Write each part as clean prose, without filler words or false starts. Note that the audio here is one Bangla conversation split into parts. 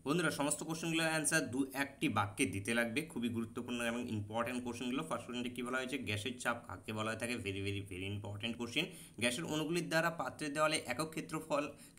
বন্ধুরা সমস্ত কোশ্চেনগুলোর অ্যান্সার দু একটি বাক্যে দিতে লাগবে। খুবই গুরুত্বপূর্ণ এবং ইম্পর্টেন্ট কোশ্চেনগুলো। ফার্স্ট কোশ্চেনটি কী বলা হয়েছে, গ্যাসের চাপ কাকে বলা হয়ে থাকে? Very very very important question. গ্যাসের অণুগুলির দ্বারা পাত্রের দেওয়ালে একক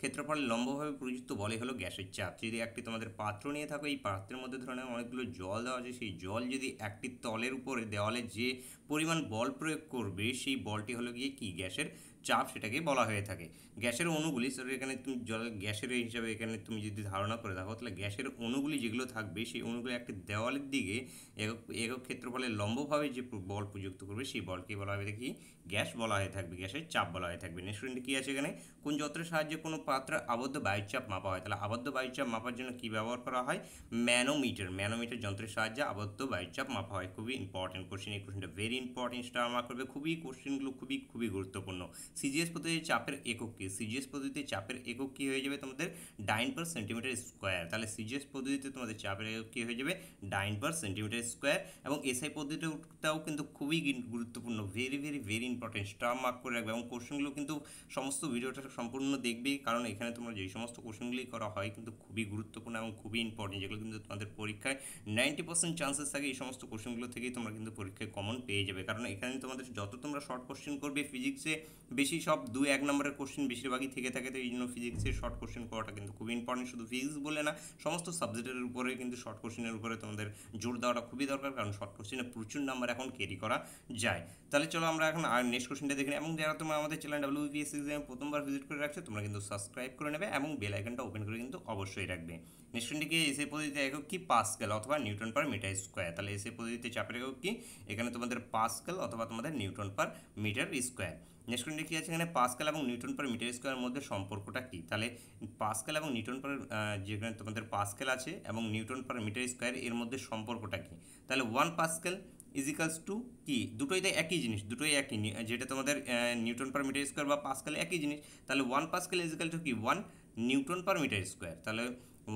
ক্ষেত্রফল লম্বভাবে প্রযুক্ত বলে হলো গ্যাসের চাপ। যদি একটি তোমাদের পাত্র নিয়ে থাকো, এই পাত্রের মধ্যে ধরে নাও অনেকগুলো জল দেওয়া আছে, সেই জল যদি একটি তলের উপরে দেওয়ালে যে পরিমাণ বল প্রয়োগ করবে, সেই বলটি হলো গিয়ে কি গ্যাসের চাপ, সেটাকে বলা হয়ে থাকে। গ্যাসের অণুগুলি এখানে তুমি গ্যাসের হিসাবে এখানে তুমি যদি ধারণা করে দেখো, তাহলে গ্যাসের অণুগুলি যেগুলো থাকবে, সেই অণুগুলি একটি দেওয়ালের দিকে একক একক ক্ষেত্রফলে লম্বভাবে যে বল প্রযুক্ত করবে, সেই বলকে বলা হবে কি গ্যাস বলা হয়ে থাকবে, গ্যাসের চাপ বলা হয়ে থাকবে। নেক্সট কি আছে এখানে, কোন যন্ত্রের সাহায্যে কোনো পাত্রে আবদ্ধ বায়ুচাপ মাপা হয়? তাহলে আবদ্ধ বায়ুচাপ মাপার জন্য কি ব্যবহার করা হয়? ম্যানোমিটার যন্ত্রের সাহায্যে আবদ্ধ বায়ুচাপ মাপা হয়। খুবই ইম্পর্টেন্ট কোশ্চেন, এই কোশ্চেনটা ভেরি ইম্পর্টেন্ট, স্টার মার্ক করবে। খুবই কোশ্চেনগুলো খুবই খুবই গুরুত্বপূর্ণ। সিজিএস পদ্ধতিতে চাপের একক কি? সিজিএস পদ্ধতিতে চাপের একক কি হয়ে যাবে তোমাদের? ডাইন পার সেন্টিমিটার স্কোয়ার। তাহলে সিজিএস পদ্ধতিতে তোমাদের চাপের একক কি হয়ে যাবে? ডাইন পার সেন্টিমিটার স্কোয়ার। এবং এসআই পদ্ধতিটাও কিন্তু খুবই গুরুত্বপূর্ণ, very very very important, star mark করে রাখবে। এবং কোশ্চেনগুলো কিন্তু সমস্ত ভিডিওটা সম্পূর্ণ দেখবে, কারণ এখানে তোমরা যেই সমস্ত কোশ্চেনগুলি করা হয় কিন্তু খুবই গুরুত্বপূর্ণ এবং খুবই ইম্পর্টেন্ট, যেগুলো কিন্তু তোমাদের পরীক্ষায় 90% চান্সেস থাকে এই সমস্ত কোশ্চেনগুলো থেকেই তোমরা কিন্তু পরীক্ষায় কমন পেয়ে যাবে। কারণ এখানে তোমাদের যত তোমরা শর্ট কোশ্চেন করবে, ফিজিক্সে বেশি সব 2-1 নম্বরের কোশ্চেন বেশিরভাগই থেকে থাকে, তো এই জন্য ফিজিক্সের শর্ট কোশ্চেন করাটা কিন্তু খুবই ইম্পর্টেন্ট। শুধু ফিজিক্স বলে না, সমস্ত সাবজেক্টের উপরে কিন্তু শর্ট কোশ্চেনের উপরে তোমাদের জোর দেওয়াটা খুবই দরকার, কারণ শর্ট কোশ্চেনে প্রচুর নাম্বার এখন ক্যারি করা যায়। তাহলে চলো আমরা এখন আর নেক্সট কোশ্চেনটা দেখে নিই। এবং যারা তোমরা আমাদের চ্যানেল WBPS এক্সাম প্রথমবার ভিজিট করে রাখছো, তোমরা কিন্তু সাবস্ক্রাইব করে নেবে এবং বেল আইকনটা ওপেন করে কিন্তু অবশ্যই রাখবে। নেক্সট কোশ্চেনটিকে এসআই পদ্ধতিতে একক কি? পাস্কেল অথবা নিউটন পার মিটার স্কোয়ার। তাহলে এসআই পদ্ধতিতে চাপের একক কি? এখানে তোমাদের পাস্কেল অথবা তোমাদের newton per metre square. Next কোশ্চেনটি কি আছে এখানে, পাস্কেল এবং নিউটন পার মিটার স্কোয়ারের মধ্যে সম্পর্কটা কি? তাহলে পাস্কেল এবং নিউটন পার যেখানে তোমাদের পাস্কেল আছে এবং নিউটন পার মিটার স্কোয়ার, এর মধ্যে সম্পর্কটা কি? তাহলে 1 পাস্কেল ইজিক্যালস টু কি? দুটোই তো একই জিনিস, দুটোই একই, যেটা তোমাদের নিউটন পার মিটার স্কোয়ার বা পাস্কেল একই জিনিস। তাহলে 1 পাস্কেল ইজিক্যাল টু কি? 1 নিউটন পার মিটার স্কোয়ার। তাহলে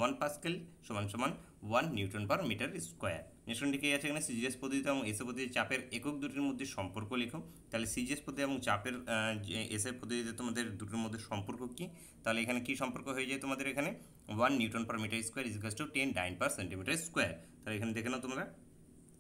1 পাস্কেল সমান সমান 1 newton per metre square. Next কি আছে এখানে, সিজিএস পদ্ধতি এবং এসআই পদ্ধতিতে চাপের একক দুটির মধ্যে সম্পর্ক লেখো। তাহলে সিজিএস পদ্ধতি এবং চাপের এসআই পদ্ধতিতে তোমাদের দুটোর মধ্যে সম্পর্ক কি? তাহলে এখানে কি সম্পর্ক হয়ে যায় তোমাদের? এখানে 1 newton per metre square equals to 10 dyne per centimetre square. তাহলে এখানে দেখে নাও তোমরা,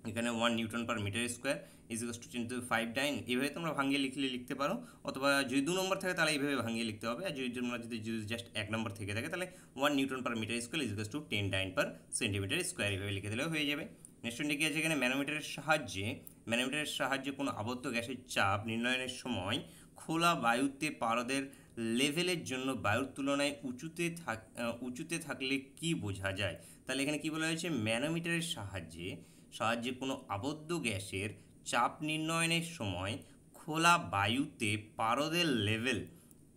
এখানে 1 newton per metre square equals to 10⁵ dyne. এইভাবে তোমরা ভাঙিয়ে লিখতে পারো, অথবা যদি 2 নম্বর থাকে তাহলে এইভাবে ভাঙিয়ে লিখতে হবে, আর যদি তোমরা যদি জাস্ট 1 নম্বর থেকে থাকে তাহলে 1 newton per metre square equals to 10 dyne per centimetre square, এইভাবে লিখে দিলেও হয়ে যাবে। নেক্সট কি আছে এখানে, ম্যানোমিটারের সাহায্যে কোনো আবদ্ধ গ্যাসের চাপ নির্ণয়ের সময় খোলা বায়ুতে পারদের লেভেলের জন্য বায়ুর তুলনায় উঁচুতে থাকলে কি বোঝা যায়? তাহলে এখানে কি বলা হয়েছে, ম্যানোমিটারের সাহায্যে কোনো আবদ্ধ গ্যাসের চাপ নির্ণয়নের সময় খোলা বায়ুতে পারদের লেভেল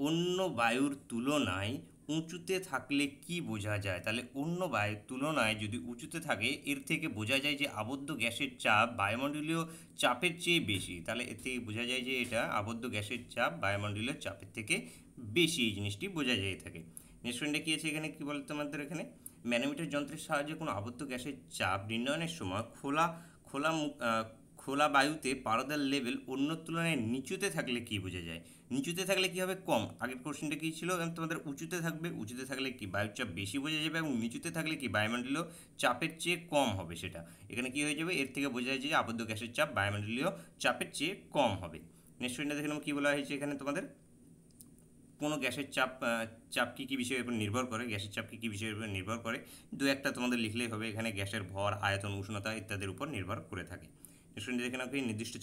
অন্য বায়ুর তুলনায় উঁচুতে থাকলে কি বোঝা যায়? তাহলে অন্য বায়ুর তুলনায় যদি উঁচুতে থাকে, এর থেকে বোঝা যায় যে আবদ্ধ গ্যাসের চাপ বায়ুমণ্ডলীয় চাপের চেয়ে বেশি। তাহলে এর থেকে বোঝা যায় যে এটা আবদ্ধ গ্যাসের চাপ বায়ুমণ্ডলীয় চাপের থেকে বেশি, এই জিনিসটি বোঝা যায় থাকে। নেক্সট পয়েন্টে কি আছে এখানে, কি বলতো আমাদের এখানে, ম্যানোমিটার যন্ত্রের সাহায্যে কোনো আবদ্ধ গ্যাসের চাপ নির্ণয়নের সময় খোলা খোলা বায়ুতে পারদের লেভেল অন্য তুলনায় নিচুতে থাকলে কি বোঝা যায়? নিচুতে থাকলে কি হবে? কম। আগের কোশ্চেনটা কি ছিল, তোমাদের উঁচুতে থাকবে, উঁচুতে থাকলে কি বায়ুর চাপ বেশি বোঝা যাবে, এবং নিচুতে থাকলে কি বায়ুমণ্ডলীয় চাপের চেয়ে কম হবে। সেটা এখানে কি হয়ে যাবে, এর থেকে বোঝা যায় যে আবদ্ধ গ্যাসের চাপ বায়ুমণ্ডলীয় চাপের চেয়ে কম হবে। নেক্সট পয়েন্টটা দেখে নেব, কি বলা হয়েছে এখানে তোমাদের, কোনো গ্যাসের চাপ কী বিষয়ের উপর নির্ভর করে? গ্যাসের চাপ কী বিষয়ের উপর নির্ভর করে? দু একটা তোমাদের লিখলেই হবে। এখানে গ্যাসের ভর, আয়তন, উষ্ণতা ইত্যাদির উপর নির্ভর করে থাকে। দেখে নাও, নির্দিষ্ট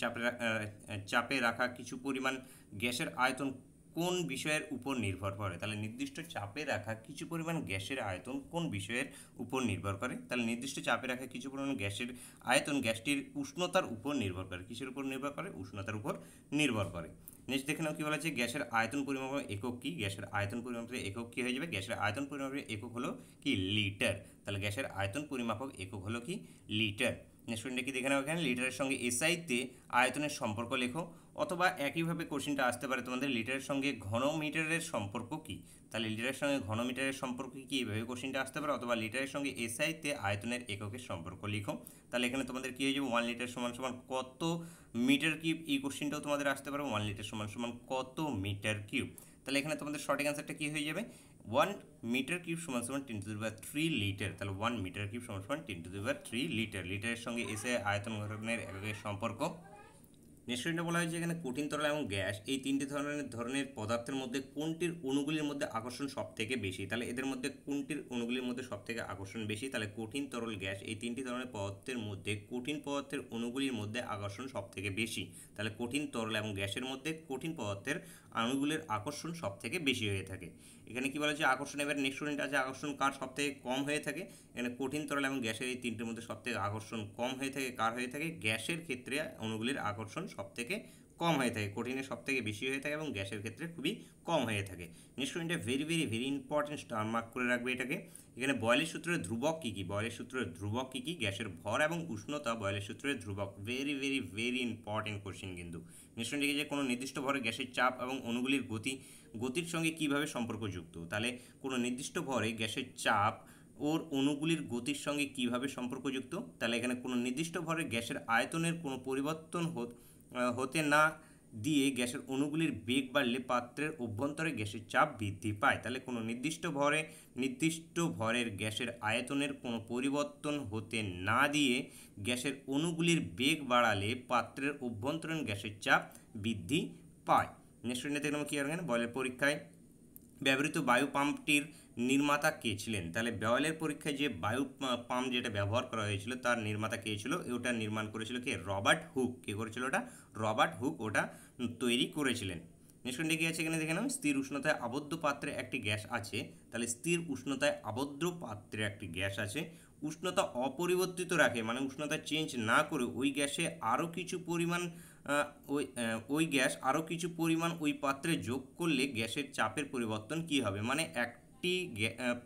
চাপে রাখা কিছু পরিমাণ গ্যাসের আয়তন কোন বিষয়ের উপর নির্ভর করে? তাহলে নির্দিষ্ট চাপে রাখা কিছু পরিমাণ গ্যাসের আয়তন কোন বিষয়ের উপর নির্ভর করে? তাহলে নির্দিষ্ট চাপে রাখা কিছু পরিমাণ গ্যাসের আয়তন গ্যাসটির উষ্ণতার উপর নির্ভর করে। কিসের উপর নির্ভর করে? উষ্ণতার উপর নির্ভর করে। নেক্সট দেখে নাও, কি বলা আছে, গ্যাসের আয়তন পরিমাপের একক কি? গ্যাসের আয়তন পরিমাপের একক কি হয়ে যাবে? গ্যাসের আয়তন পরিমাপের একক হলো কি? লিটার। তাহলে গ্যাসের আয়তন পরিমাপক একক হলো কি? লিটার। নেক্সট পয়েন্টে কি দেখে নাও, এখানে লিটারের সঙ্গে এসআইতে আয়তনের সম্পর্ক লেখো, অথবা একইভাবে কোশ্চেনটা আসতে পারে তোমাদের, লিটারের সঙ্গে ঘনমিটারের সম্পর্ক কি? তাহলে লিটারের সঙ্গে ঘনমিটারের সম্পর্ক কি, এইভাবে কোশ্চেনটা আসতে পারে, অথবা লিটারের সঙ্গে এসআইতে আয়তনের এককের সম্পর্ক লিখো। তাহলে এখানে তোমাদের কি হয়ে যাবে, 1 লিটার সমান সমান কত মিটার কিউব, এই কোশ্চেনটাও তোমাদের আসতে পারে, 1 লিটার সমান সমান কত মিটার কিউব। তাহলে এখানে তোমাদের সঠিক অ্যান্সারটা কি হয়ে যাবে, 1 মিটার কিউব সমান সমান 10⁻³ লিটার। তাহলে 1 মিটার কিউব সমান সমান 10⁻³ লিটার। লিটারের সঙ্গে এসে আয়তন গঠনের এককের সম্পর্ক। নিশ্চয়ই বলা হয়েছে এখানে কঠিন তরল এবং গ্যাস এই তিনটি ধরনের পদার্থের মধ্যে কোনটির অণুগুলির মধ্যে আকর্ষণ সব থেকে বেশি। তাহলে এদের মধ্যে কোনটির অণুগুলির মধ্যে সব থেকে আকর্ষণ বেশি? তাহলে কঠিন তরল গ্যাস এই তিনটি ধরনের পদার্থের মধ্যে কঠিন পদার্থের অণুগুলির মধ্যে আকর্ষণ সব থেকে বেশি। তাহলে কঠিন তরল এবং গ্যাসের মধ্যে কঠিন পদার্থের অণুগুলির আকর্ষণ সব থেকে বেশি হয়ে থাকে। এখানে কি বলা হচ্ছে আকর্ষণ, এবার নেক্সট স্টুডেন্ট আছে আকর্ষণ কার সব থেকে কম হয়ে থাকে? এখানে কঠিন তরল এবং গ্যাসের এই তিনটির মধ্যে সব থেকে আকর্ষণ কম হয়ে থাকে কার হয়ে থাকে? গ্যাসের ক্ষেত্রে অণুগুলির আকর্ষণ সব থেকে কম হয়ে থাকে, কঠিনের সব থেকে বেশি হয়ে থাকে এবং গ্যাসের ক্ষেত্রে খুবই কম হয়ে থাকে। নেক্সট এটা very very very important, star mark করে রাখবে এটাকে। এখানে বয়েলের সূত্রের ধ্রুবক কী কী? বয়েলের সূত্রের ধ্রুবক কী কী? গ্যাসের ভর এবং উষ্ণতা বয়েলের সূত্রের ধ্রুবক। Very very very important question কিন্তু। নেক্সট লিখে যে কোনো নির্দিষ্ট ভরে গ্যাসের চাপ এবং অণুগুলির গতির সঙ্গে কীভাবে সম্পর্কযুক্ত। তাহলে কোনো নির্দিষ্ট ভরে গ্যাসের চাপ ওর অণুগুলির গতির সঙ্গে কীভাবে সম্পর্কযুক্ত? তাহলে এখানে কোনো নির্দিষ্ট ভরে গ্যাসের আয়তনের কোনো পরিবর্তন হতে না দিয়ে গ্যাসের অণুগুলির বেগ বাড়লে পাত্রের অভ্যন্তরে গ্যাসের চাপ বৃদ্ধি পায়। তাহলে কোনো নির্দিষ্ট ভরের গ্যাসের আয়তনের কোনো পরিবর্তন হতে না দিয়ে গ্যাসের অণুগুলির বেগ বাড়ালে পাত্রের অভ্যন্তরীণ গ্যাসের চাপ বৃদ্ধি পায়। নেক্সট দেখলাম কি আর বয়লের পরীক্ষায় ব্যবহৃত বায়ু পাম্পটির নির্মাতা কে ছিলেন? তাহলে বয়েলের পরীক্ষায় যে বায়ু পাম্প যেটা ব্যবহার করা হয়েছিল তার নির্মাতা কে ছিল? ওটা নির্মাণ করেছিল কে? Robert Hooke. কে করেছিল ওটা? রবার্ট হুক ওটা তৈরি করেছিলেন। নেক্সট কি আছে এখানে দেখে নাও, স্থির উষ্ণতায় আবদ্ধ পাত্রে একটি গ্যাস আছে। তাহলে স্থির উষ্ণতায় আবদ্ধ পাত্রে একটি গ্যাস আছে, উষ্ণতা অপরিবর্তিত রাখে মানে উষ্ণতা চেঞ্জ না করে ওই গ্যাসে আরও কিছু পরিমাণ ওই গ্যাস আরও কিছু পরিমাণ ওই পাত্রে যোগ করলে গ্যাসের চাপের পরিবর্তন কি হবে? মানে একটি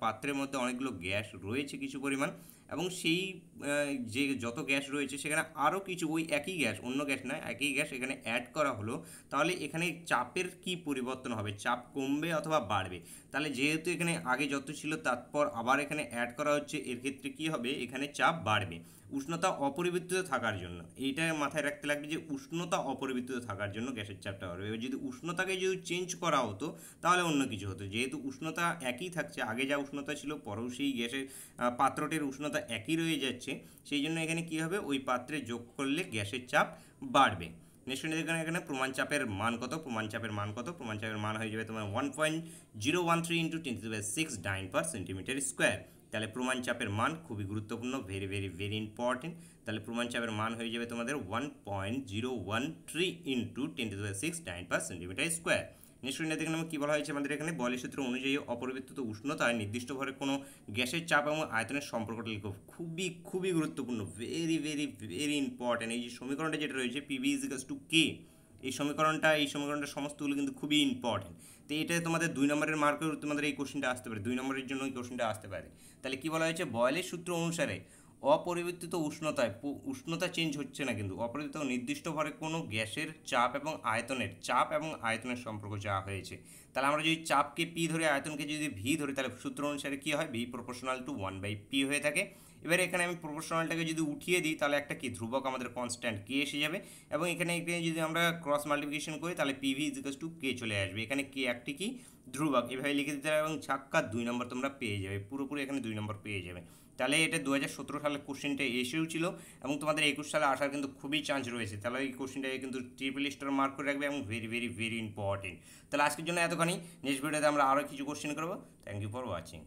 পাত্রের মধ্যে অনেকগুলো গ্যাস রয়েছে কিছু পরিমাণ, এবং সেই যে যত গ্যাস রয়েছে সেখানে আরও কিছু ওই একই গ্যাস, অন্য গ্যাস নয়, একই গ্যাস এখানে অ্যাড করা হলো, তাহলে এখানে চাপের কি পরিবর্তন হবে? চাপ কমবে অথবা বাড়বে। তাহলে যেহেতু এখানে আগে যত ছিল তারপর আবার এখানে অ্যাড করা হচ্ছে, এর ক্ষেত্রে কি হবে? এখানে চাপ বাড়বে। উষ্ণতা অপরিবর্তিত থাকার জন্য, এইটা মাথায় রাখতে লাগবে যে উষ্ণতা অপরিবর্তিত থাকার জন্য গ্যাসের চাপটা বাড়বে। এবার যদি উষ্ণতাকে যদি চেঞ্জ করা হতো তাহলে অন্য কিছু হতো। যেহেতু উষ্ণতা একই থাকছে, আগে যা উষ্ণতা ছিল পরেও সেই গ্যাসের পাত্রটির উষ্ণতা একই রয়ে যাচ্ছে, সেই জন্য এখানে কি হবে? ওই পাত্রে যোগ করলে গ্যাসের চাপ বাড়বে। নেক্সট দেখুন এখানে প্রমাণ চাপের মান কত? প্রমাণ চাপের মান কত? প্রমাণ চাপের মান হয়ে যাবে তোমার 1.013 × 10⁻6 Dyn/cm²। তাহলে প্রমাণ চাপের মান খুবই গুরুত্বপূর্ণ, ভেরি ভেরি ভেরি ইম্পর্টেন্ট। তাহলে প্রমাণ চাপের মান হয়ে যাবে তোমাদের 1.013 × 10⁻6 Dyn/cm²। নেক্সট দেখে নেব কী বলা হয়েছে আমাদের এখানে। বয়লের সূত্র অনুযায়ী অপরিবর্তিত উষ্ণতায় নির্দিষ্ট ভরে কোনো গ্যাসের চাপ এবং আয়তনের সম্পর্কটা লিখো। খুবই খুবই গুরুত্বপূর্ণ, ভেরি ভেরি ভেরি ইম্পর্টেন্ট। এই যে সমীকরণটা যেটা রয়েছে পিভি = কে, এই সমীকরণটা সমস্তগুলো কিন্তু খুবই ইম্পর্টেন্ট। তো এটা তোমাদের 2 নম্বরের মার্কের তোমাদের এই কোশ্চেনটা আসতে পারে, 2 নম্বরের জন্য এই কোশ্চেনটা আসতে পারে। তাহলে কি বলা হয়েছে? বয়লের সূত্র অনুসারে অপরিবর্তিত উষ্ণতায়, উষ্ণতা চেঞ্জ হচ্ছে না কিন্তু, অপরিবর্তিত নির্দিষ্ট ভরে কোনো গ্যাসের চাপ এবং আয়তনের সম্পর্ক যা হয়েছে। তাহলে আমরা যদি চাপকে পি ধরে আয়তনকে যদি ভি ধরি, তাহলে সূত্র অনুসারে কী হয়? ভি প্রপোর্শনাল টু 1/p হয়ে থাকে। এবারে এখানে আমি প্রপোর্শনালটাকে যদি উঠিয়ে দিই তাহলে একটা কি ধ্রুবক আমাদের কনস্ট্যান্ট কে এসে যাবে, এবং এখানে যদি আমরা ক্রস মাল্টিপ্লিকেশন করি তাহলে পিভি = কে চলে আসবে। এখানে কে একটি কি ধ্রুবক, এভাবে লিখে দিতে হবে এবং ছাক্কা 2 নম্বর তোমরা পেয়ে যাবে, পুরোপুরি এখানে 2 নম্বর পেয়ে যাবে। তাহলে এটা 2017 সালের কোশ্চেনটা এসেও ছিল এবং তোমাদের 21 সালে আসার কিন্তু খুবই চান্স রয়েছে। তাহলে এই কোশ্চেনটাকে কিন্তু ট্রিপল স্টার মার্ক করে রাখবে এবং ভেরি ভেরি ভেরি ইম্পর্টেন্ট। তাহলে আজকের জন্য এতখানি, নেক্সট ভিডিওতে আমরা আরও কিছু কোশ্চেন করবো। Thank you for watching.